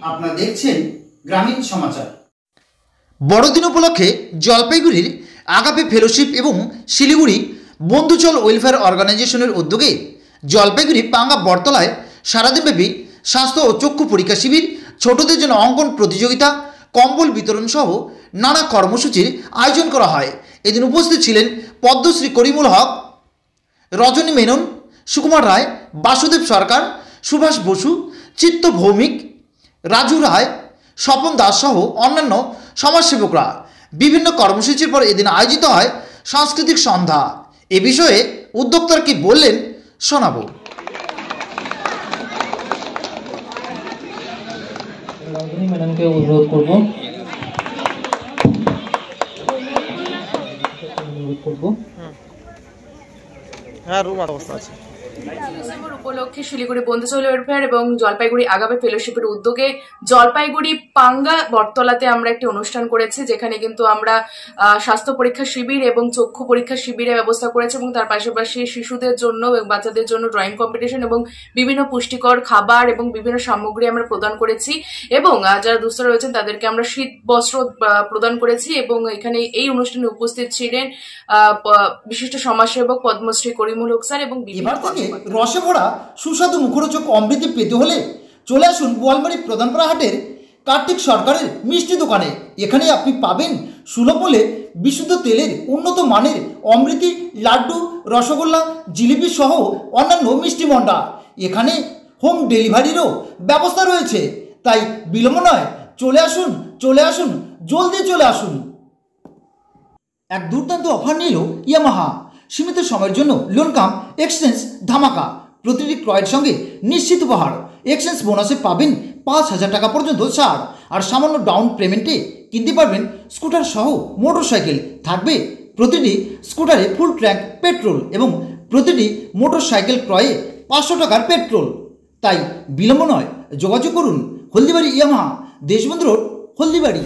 আপনারা দেখছেন গ্রামীণ সমাচার। বড়দিন উপলক্ষে জলপাইগুড়ির আগাপে ফেলোশিপ এবং শিলিগুড়ি বন্ধুচল ওয়েলফেয়ার অর্গানাইজেশনের উদ্যোগে জলপাইগুড়ি পাঙ্গা বটতলায় সারাদিনব্যাপী স্বাস্থ্য ও চক্ষু পরীক্ষা শিবির, ছোটদের জন্য অঙ্কন প্রতিযোগিতা, কম্বল বিতরণ সহ নানা কর্মসূচির আয়োজন করা হয়। এদিন উপস্থিত ছিলেন পদ্মশ্রী করিমুল হক, রজনী মেনন, সুকুমার রায়, বাসুদেব সরকার, সুভাষ বসু, চিত্ত ভৌমিক, রাজু রায়, স্বপন দাস সহ অন্যান্য সমাজসেবকরা। বিভিন্ন কর্মসূচির পর এদিন আয়োজিত হয় সাংস্কৃতিক সন্ধ্যা। এ বিষয়ে উদ্যোক্তারা কি বললেন শোনাবো। রজনী মেননকে অনুরোধ করব। হ্যাঁ, রুম অবস্থা আছে। ডিসেম্বর উপলক্ষে শিলিগুড়ি বন্ধুচল ওয়েলফেয়ার এবং জলপাইগুড়ি আগাপে ফেলোশিপের উদ্যোগে জলপাইগুড়ি পাঙ্গা বটতলাতে আমরা একটি অনুষ্ঠান করেছি, যেখানে কিন্তু আমরা স্বাস্থ্য পরীক্ষা শিবির এবং চক্ষু পরীক্ষা শিবিরের ব্যবস্থা করেছি এবং তার পাশাপাশি শিশুদের জন্য এবং বাচ্চাদের জন্য ড্রয়িং কম্পিটিশন এবং বিভিন্ন পুষ্টিকর খাবার এবং বিভিন্ন সামগ্রী আমরা প্রদান করেছি এবং যারা দুস্থ রয়েছেন তাদেরকে আমরা শীত বস্ত্র প্রদান করেছি। এবং এখানে এই অনুষ্ঠানে উপস্থিত ছিলেন বিশিষ্ট সমাজসেবক পদ্মশ্রী করিমুল হক স্যার এবং রসে ভরা সুস্বাদু মুখরোচক অমৃতি পেতে হলে চলে আসুন বোয়ালমারী প্রধানপাড়া হাটের কার্তিক সরকারের মিষ্টি দোকানে। এখানে আপনি পাবেন সুলভ মূল্যে বিশুদ্ধ তেলের উন্নত মানের অমৃতি, লাড্ডু, রসগোল্লা, জিলিপি সহ অন্যান্য মিষ্টি মন্ডা। এখানে হোম ডেলিভারিরও ব্যবস্থা রয়েছে, তাই বিলম্ব নয়, চলে আসুন, জলদি চলে আসুন। এক দুর্দান্ত অফার নিল ইয়ামাহা। সীমিত সময়ের জন্য লোন কাম এক্সচেঞ্জ ধামাকা। প্রতিটি ক্রয়ের সঙ্গে নিশ্চিত উপহার। এক্সচেঞ্জ বোনাসে পাবেন 5,000 টাকা পর্যন্ত ছাড়, আর সামান্য ডাউন পেমেন্টে কিনতে পারবেন স্কুটার সহ মোটরসাইকেল। থাকবে প্রতিটি স্কুটারে ফুল ট্যাঙ্ক পেট্রোল এবং প্রতিটি মোটরসাইকেল ক্রয়ে 500 টাকার পেট্রোল। তাই বিলম্ব নয়, যোগাযোগ করুন হলদিবাড়ি ইয়ামাহা, দেশবন্ধু রোড, হলদিবাড়ি।